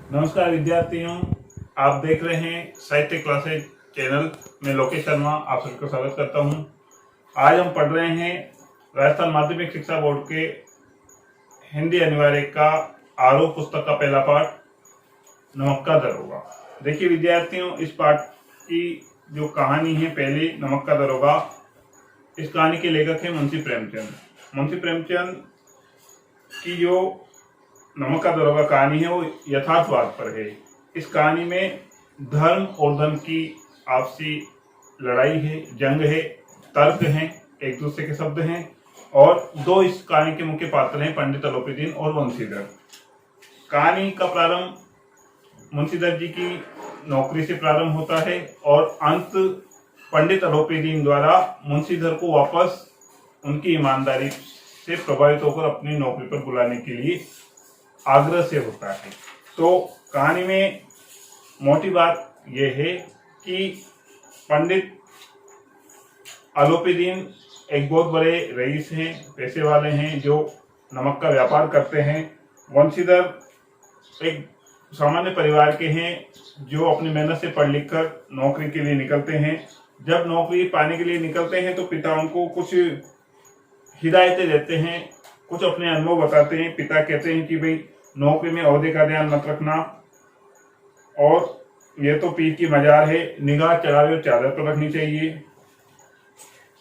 नमस्कार विद्यार्थियों, आप देख रहे हैं साहित्य क्लासेज चैनल में। लोकेश शर्मा आप सबका स्वागत करता हूं। आज हम पढ़ रहे हैं राजस्थान माध्यमिक शिक्षा बोर्ड के हिंदी अनिवार्य का आरोप पुस्तक का पहला पाठ नमक का दरोगा। देखिए विद्यार्थियों, इस पाठ की जो कहानी है पहली, नमक का दरोगा, इस कहानी के लेखक है मुंशी प्रेमचंद। मुंशी प्रेमचंद की जो नमक का दरोगा कहानी है वो यथार्थवाद पर है। इस कहानी में धर्म और धन की आपसी लड़ाई है, जंग है, तर्क हैं, एक दूसरे के शब्द हैं और दो इस कहानी के मुख्य पात्र हैं, पंडित अलोपीदीन और वंशीधर। कहानी का प्रारंभ मुंशीधर जी की नौकरी से प्रारंभ होता है और अंत पंडित अलोपीदीन द्वारा मुंशीधर को वापस उनकी ईमानदारी से प्रभावित होकर अपनी नौकरी पर बुलाने के लिए आग्रह से होता है। तो कहानी में मोटी बात यह है कि पंडित अलोपीदीन एक बहुत बड़े रईस हैं, पैसे वाले हैं, जो नमक का व्यापार करते हैं। वंशीधर एक सामान्य परिवार के हैं जो अपनी मेहनत से पढ़ लिख कर नौकरी के लिए निकलते हैं। जब नौकरी पाने के लिए निकलते हैं तो पिता उनको कुछ हिदायतें देते हैं, कुछ अपने अनुभव बताते हैं। पिता कहते हैं कि भाई नौकरी में ओहदे का ध्यान मत रखना, और ये तो पीर की मजार है, निगाह चढ़ावे और चादर पर रखनी चाहिए।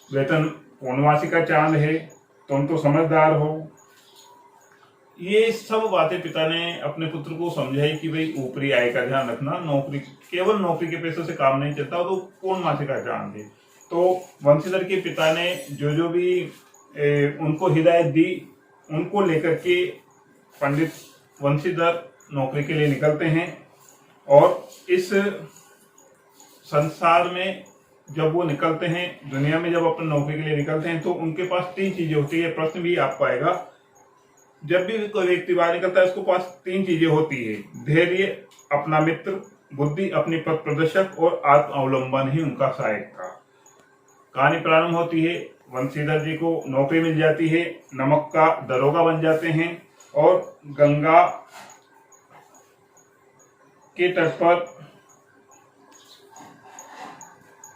वेतन पूर्णमासी का चांद है, तुम तो समझदार हो। ये सब बातें पिता ने अपने पुत्र को समझाई कि भाई ऊपरी आय का ध्यान रखना, नौकरी केवल नौकरी के पैसों से काम नहीं चलता, तो पूर्णमासी का चांद है। तो वंशीधर के पिता ने जो भी उनको हिदायत दी, उनको लेकर के पंडित वंशीधर नौकरी के लिए निकलते हैं। और इस संसार में जब वो निकलते हैं, दुनिया में जब अपनी नौकरी के लिए निकलते हैं, तो उनके पास तीन चीजें होती है। प्रश्न भी आपको आएगा, जब भी कोई व्यक्ति बाहर निकलता है उसके पास तीन चीजें होती है: धैर्य, अपना मित्र, बुद्धि अपनी पथ प्रदर्शक, और आत्म अवलंबन ही उनका सहायक था। कहानी प्रारंभ होती है, वंशीधर जी को नौकरी मिल जाती है, नमक का दरोगा बन जाते हैं और गंगा के तट पर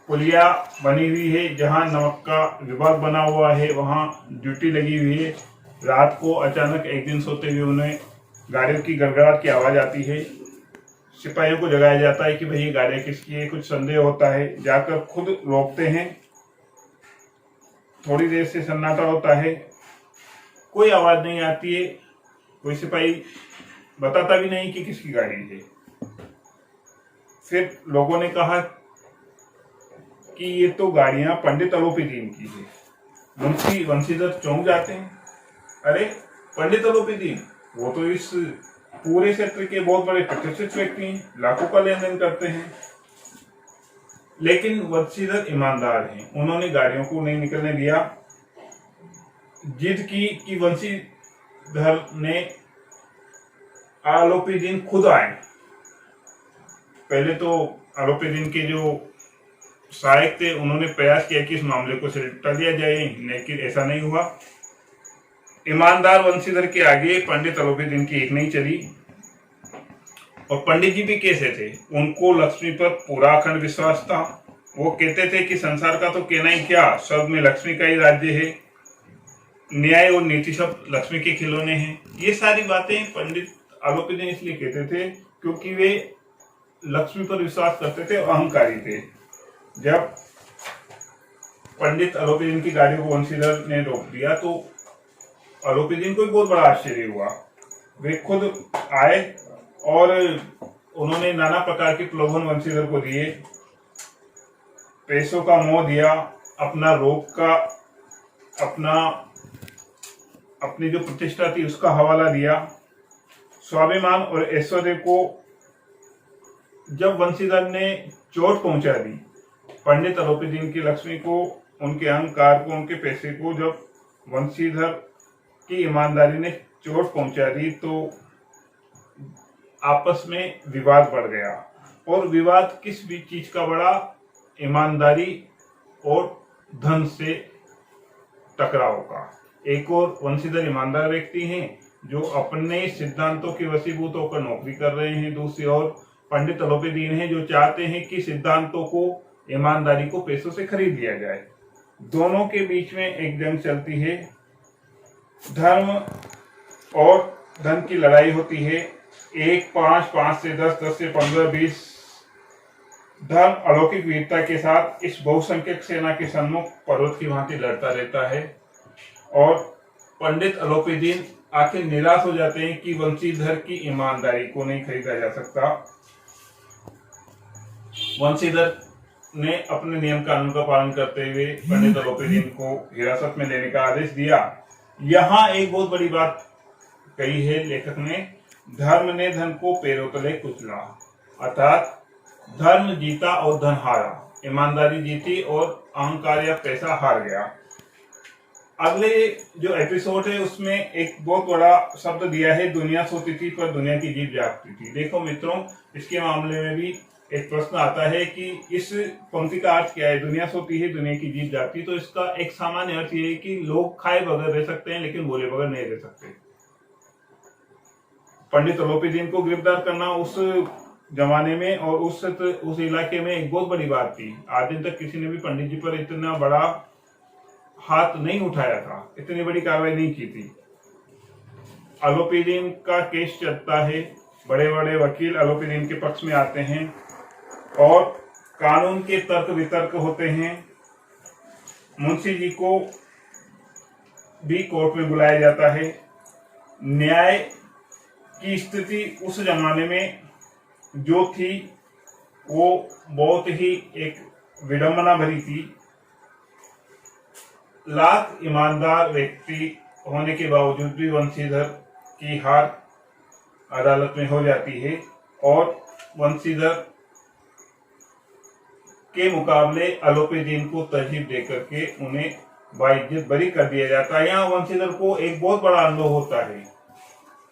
पुलिया बनी हुई है जहां नमक का विभाग बना हुआ है, वहां ड्यूटी लगी हुई है। रात को अचानक एक दिन सोते हुए उन्हें गाड़ियों की गड़गड़ाहट की आवाज आती है। सिपाहियों को जगाया जाता है कि भाई ये गाड़ियां किसकी है, कुछ संदेह होता है। जाकर खुद रोकते हैं। थोड़ी देर से सन्नाटा होता है, कोई आवाज नहीं आती है, कोई सिपाही बताता भी नहीं कि किसकी गाड़ी है। फिर लोगों ने कहा कि ये तो गाड़ियां पंडित अलोपीदीन की है। मुंशी वंशीधर चौंक जाते हैं, अरे पंडित अलोपीदीन, वो तो इस पूरे क्षेत्र के बहुत बड़े प्रतिष्ठित व्यक्ति हैं, लाखों का लेन देन करते हैं। लेकिन वंशीधर ईमानदार हैं, उन्होंने गाड़ियों को नहीं निकलने दिया। जिद की कि वंशीधर ने अलोपीदीन खुद आए। पहले तो अलोपीदीन के जो सहायक थे उन्होंने प्रयास किया कि इस मामले को सिलटा लिया जाए, लेकिन ऐसा नहीं हुआ। ईमानदार वंशीधर के आगे पंडित अलोपीदीन की एक नहीं चली। और पंडित जी भी कैसे थे, उनको लक्ष्मी पर पूरा अखंड विश्वास था। वो कहते थे कि संसार का तो कहना ही क्या, स्वर्ग में लक्ष्मी का ही राज्य है, न्याय और नीति सब लक्ष्मी के खिलौने हैं। ये सारी बातें पंडित अलोपीदीन इसलिए कहते थे क्योंकि वे लक्ष्मी पर विश्वास करते थे और अहंकारी थे। जब पंडित अलोपीदीन की गाड़ी को वंशीधर ने रोक दिया तो अलोपीदीन को बहुत बड़ा आश्चर्य हुआ। वे खुद आए और उन्होंने नाना प्रकार के प्रलोभन वंशीधर को दिए, पैसों का मोह दिया, अपना रोग का, अपनी जो प्रतिष्ठा थी उसका हवाला दिया, स्वाभिमान और ऐश्वर्य को। जब वंशीधर ने चोट पहुंचा दी पंडित अलोपीदीन की लक्ष्मी को, उनके अहंकार को, उनके पैसे को, जब वंशीधर की ईमानदारी ने चोट पहुंचा दी तो आपस में विवाद बढ़ गया। और विवाद किस भी चीज का बड़ा, ईमानदारी और धन से टकराव का। एक और वंशीधर ईमानदार व्यक्ति हैं जो अपने सिद्धांतों के वशीभूत होकर नौकरी कर रहे हैं। दूसरी ओर पंडित अलोपीदीन हैं जो चाहते हैं कि सिद्धांतों को, ईमानदारी को पैसों से खरीद लिया जाए। दोनों के बीच में एक जंग चलती है, धर्म और धन की लड़ाई होती है। 1, 5, 5 से 10, 10 से 15, 20 धर्म अलौकिक वीरता के साथ इस बहुसंख्यक सेना के सम्मुख पर्वत की भांति लड़ता रहता है और पंडित अलोपीदीन आखिर निराश हो जाते हैं कि वंशीधर की ईमानदारी को नहीं खरीदा जा सकता। वंशीधर ने अपने नियम कानून का पालन करते हुए पंडित अलोपीदीन को हिरासत में लेने का आदेश दिया। यहाँ एक बहुत बड़ी बात कही है लेखक ने, धर्म ने धन को पैरों तले कुचला, अर्थात धर्म जीता और धन हारा, ईमानदारी जीती और अहंकार या पैसा हार गया। अगले जो एपिसोड है उसमें एक बहुत बड़ा शब्द दिया है, दुनिया सोती थी पर दुनिया की जीभ जागती थी। देखो मित्रों, इसके मामले में भी एक प्रश्न आता है कि इस पंक्ति का अर्थ क्या है, दुनिया सोती है दुनिया की जीभ जागती। तो इसका एक सामान्य अर्थ ये है कि लोग खाए बगैर रह सकते हैं लेकिन बोले बगैर नहीं रह सकते। पंडित अलोपीदीन को गिरफ्तार करना उस जमाने में और उस इलाके में एक बहुत बड़ी बात थी। आज दिन तक किसी ने भी पंडित जी पर इतना बड़ा हाथ नहीं उठाया था, इतनी बड़ी कार्रवाई नहीं की थी। अलोपीदीन का केस चलता है, बड़े बड़े वकील अलोपीदीन के पक्ष में आते हैं और कानून के तर्क वितर्क होते हैं। मुंशी जी को भी कोर्ट में बुलाया जाता है। न्याय की स्थिति उस जमाने में जो थी वो बहुत ही एक विडंबना भरी थी। लाख ईमानदार व्यक्ति होने के बावजूद भी वंशीधर की हार अदालत में हो जाती है और वंशीधर के मुकाबले अलोपीदीन को तरजीह देकर के उन्हें बाइज्जत बरी कर दिया जाता है। यहाँ वंशीधर को एक बहुत बड़ा अनुभव होता है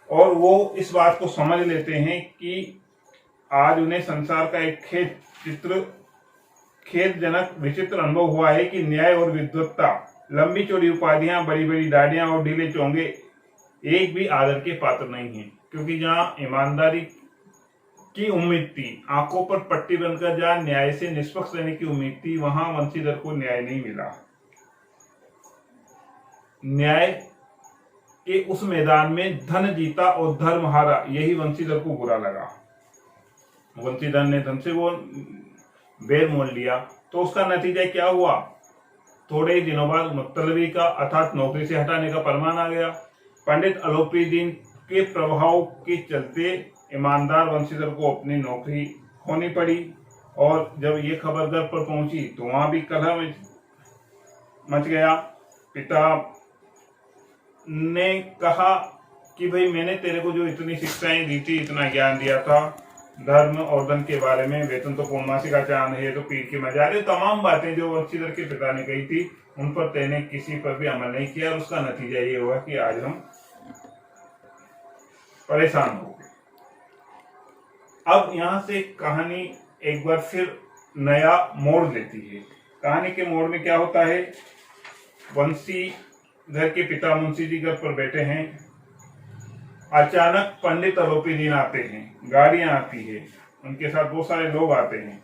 और वो इस बात को समझ लेते हैं कि आज उन्हें संसार का एक खेदजनक विचित्र अनुभव हुआ है कि न्याय और विद्वत्ता, लंबी चौड़ी उपाधियां, बड़ी बड़ी दाढ़ियां और ढीले चोंगे एक भी आदर के पात्र नहीं है। क्योंकि जहाँ ईमानदारी की उम्मीद थी, आंखों पर पट्टी बनकर जहाँ न्याय से निष्पक्ष रहने की उम्मीद थी, वहां वंशीधर को न्याय नहीं मिला। न्याय के उस मैदान में धन जीता और धर्म हारा, यही वंशीधर को बुरा लगा। वंशीधर ने धन से वो बैर मोल लिया तो उसका नतीजा क्या हुआ? थोड़े ही दिनों बाद मुत्तलबी का अर्थात नौकरी से हटाने का फरमान आ गया। पंडित अलोपीदीन के प्रभाव के चलते ईमानदार वंशीधर को अपनी नौकरी खोनी पड़ी और जब ये खबर घर पर पहुंची तो वहां भी कलह मच गया। पिता ने कहा कि भाई मैंने तेरे को जो इतनी शिक्षाएं दी थी, इतना ज्ञान दिया था धर्म और धन के बारे में, वेतन तो पूर्णमासी का चांद है, तो पीर की मजार है, तमाम बातें जो वंशीधर के पिता ने कही थी उन पर तेने किसी पर भी अमल नहीं किया और उसका नतीजा ये हुआ कि आज हम परेशान हो गए। अब यहाँ से कहानी एक बार फिर नया मोड़ लेती है। कहानी के मोड़ में क्या होता है? वंशीधर के पिता मुंशी जी घर पर बैठे हैं, अचानक पंडित अलोपीदीन आते हैं, गाड़ियां आती है, उनके साथ बहुत सारे लोग आते हैं।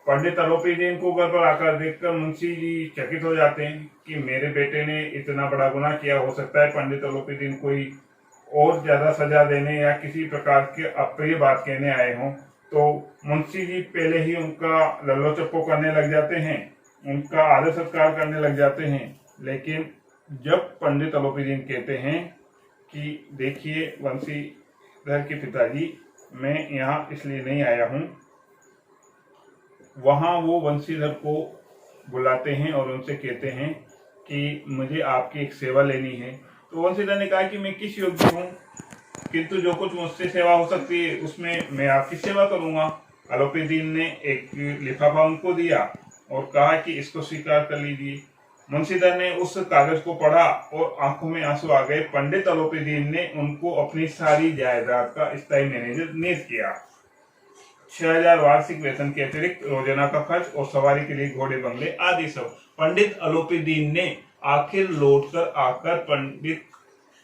पंडित अलोपीदीन को घर पर आकर देखकर मुंशी जी चकित हो जाते हैं कि मेरे बेटे ने इतना बड़ा गुनाह किया। हो सकता है पंडित अलोपीदीन कोई और ज्यादा सजा देने या किसी प्रकार की अप्रिय बात कहने आए हों। तो मुंशी जी पहले ही उनका लल्लो चप्पो करने लग जाते हैं, उनका आदर सत्कार करने लग जाते हैं। लेकिन जब पंडित अलोपीदीन कहते हैं कि देखिए वंशीधर के पिताजी, मैं यहाँ इसलिए नहीं आया हूँ, वहाँ वो वंशीधर को बुलाते हैं और उनसे कहते हैं कि मुझे आपकी एक सेवा लेनी है। तो वंशीधर ने कहा कि मैं किस योग्य हूँ, किंतु जो कुछ मुझसे सेवा हो सकती है उसमें मैं आपकी सेवा करूँगा। अलोपीदीन ने एक लिफाफा उनको दिया और कहा कि इसको स्वीकार कर लीजिए। मुंशीधर ने उस कागज को पढ़ा और आंखों में आंसू आ गए। पंडित अलोपीदीन ने उनको अपनी सारी जायदाद का स्थायी मैनेजर नियुक्त किया। 6000 वार्षिक वेतन के अतिरिक्त रोजाना का खर्च और सवारी के लिए घोड़े बंगले आदि सब। पंडित अलोपीदीन ने आखिर लौटकर आकर पंडित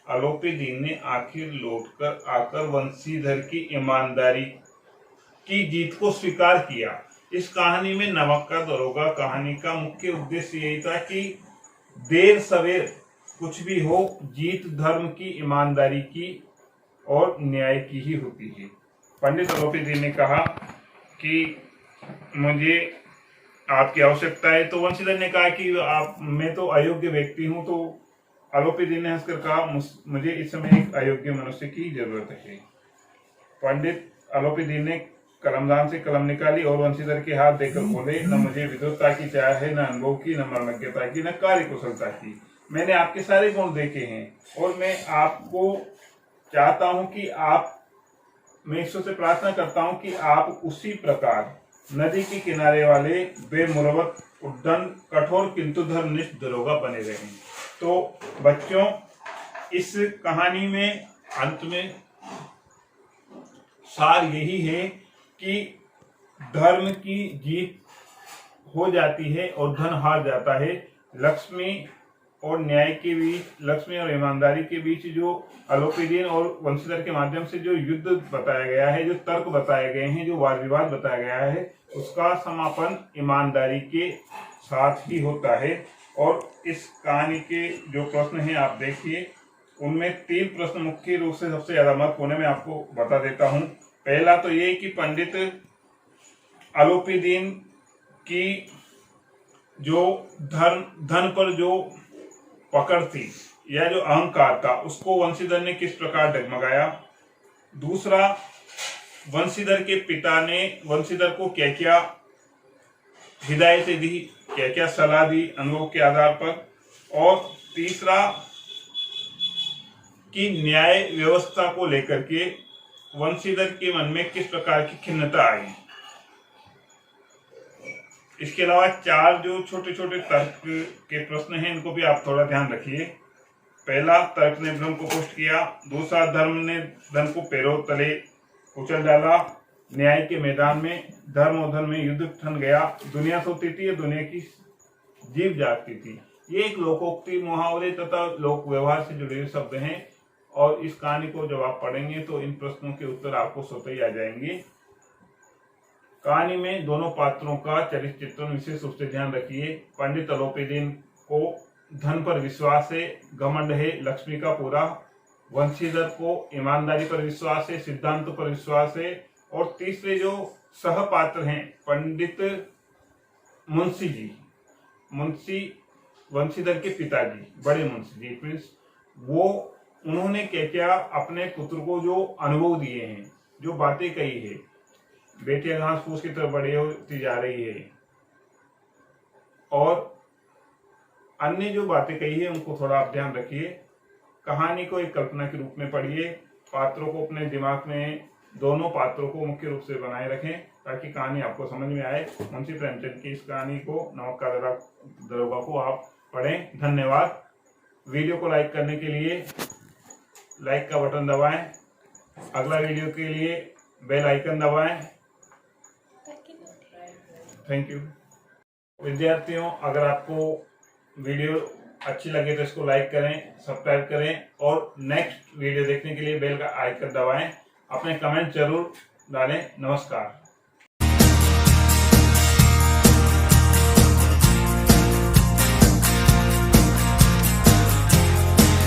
आलोपी दीन ने आखिर लौटकर आकर वंशीधर की ईमानदारी की जीत को स्वीकार किया। इस कहानी में नमक का दरोगा कहानी का मुख्य उद्देश्य यही था कि देर सवेर कुछ भी हो, जीत धर्म की, ईमानदारी की और न्याय की ही होती है। पंडित आलोपी दीन ने कहा कि मुझे आपकी आवश्यकता है, तो वंशीधर ने कहा कि मैं तो अयोग्य व्यक्ति हूं। तो आलोपी दीन ने हंसकर कहा, मुझे इस समय एक अयोग्य मनुष्य की जरूरत है। पंडित आलोपी दीन ने कलमदान से कलम निकाली और वंशीधर के हाथ देकर बोले, न मुझे विद्वत्ता की चाह है, न अनुभव की, न मर्मज्ञता की, न कार्य कुशलता की। मैंने आपके सारे गुण देखे हैं और मैं आपको चाहता हूं कि मैं ईश्वर से प्रार्थना करता हूं कि आप उसी प्रकार नदी के किनारे वाले बेमुरवत, उद्दंड, कठोर किंतु धर्मनिष्ठ दरोगा बने रहें। तो बच्चों, इस कहानी में अंत में सार यही है कि धर्म की जीत हो जाती है और धन हार जाता है। लक्ष्मी और न्याय के बीच, लक्ष्मी और ईमानदारी के बीच जो आलोपी दीन और वंशीधर के माध्यम से जो युद्ध बताया गया है, जो तर्क बताए गए हैं, जो वाद विवाद बताया गया है, उसका समापन ईमानदारी के साथ ही होता है। और इस कहानी के जो प्रश्न हैं आप देखिए, उनमें 3 प्रश्न मुख्य रूप से सबसे ज्यादा महत्वपूर्ण मैं आपको बता देता हूं। पहला तो ये कि पंडित आलोपी दीन की जो धन पर जो पकड़ थी या जो अहंकार था, उसको वंशीधर ने किस प्रकार डगमगाया। दूसरा, वंशीधर के पिता ने वंशीधर को क्या क्या हिदायतें दी, क्या क्या सलाह दी अनुभव के आधार पर। और तीसरा, कि न्याय व्यवस्था को लेकर के वंशीधर के मन में किस प्रकार की खिन्नता आई। इसके अलावा 4 जो छोटे छोटे तर्क के प्रश्न हैं, इनको भी आप थोड़ा ध्यान रखिए। पहला, तर्क ने ब्रह्म को पुष्ट किया। दूसरा, धर्म ने धन को पैरों तले कुचल डाला। न्याय के मैदान में धर्म और धन में युद्ध ठन गया। दुनिया सोती थी, दुनिया की जीव जागती थी। ये एक लोकोक्ति, मुहावरे तथा लोक व्यवहार से जुड़े हुए शब्द हैं और इस कहानी को जब आप पढ़ेंगे तो इन प्रश्नों के उत्तर आपको स्वतः ही आ जाएंगे। कहानी में दोनों पात्रों का चरित्र चित्रण विशेष रूप से ध्यान रखिए। पंडित आलोपी दीन को धन पर विश्वास है, घमंड है, लक्ष्मी का पूरा। वंशीधर को ईमानदारी पर विश्वास है, सिद्धांत पर विश्वास है। और तीसरे जो सहपात्र हैं, पंडित मुंशी जी, मुंशी वंशीधर के पिताजी, बड़े मुंशी जी मीन्स, वो उन्होंने क्या क्या अपने पुत्र को जो अनुभव दिए हैं, जो बातें कही है, बेटियां घास फूस की तरफ बड़ी होती जा रही है, और अन्य जो बातें कही है उनको थोड़ा आप ध्यान रखिए। कहानी को एक कल्पना के रूप में पढ़िए। पात्रों को अपने दिमाग में, दोनों पात्रों को मुख्य रूप से बनाए रखें ताकि कहानी आपको समझ में आए। मुंशी प्रेमचंद की इस कहानी को, नमक का दरोगा को आप पढ़ें। धन्यवाद। वीडियो को लाइक करने के लिए लाइक का बटन दबाएं। अगला वीडियो के लिए बेल आइकन दबाएं। Thank you. विद्यार्थियों, अगर आपको वीडियो अच्छी लगे तो इसको लाइक करें, सब्सक्राइब करें और नेक्स्ट वीडियो देखने के लिए बेल का आइकन दबाएं। अपने कमेंट जरूर डालें। नमस्कार।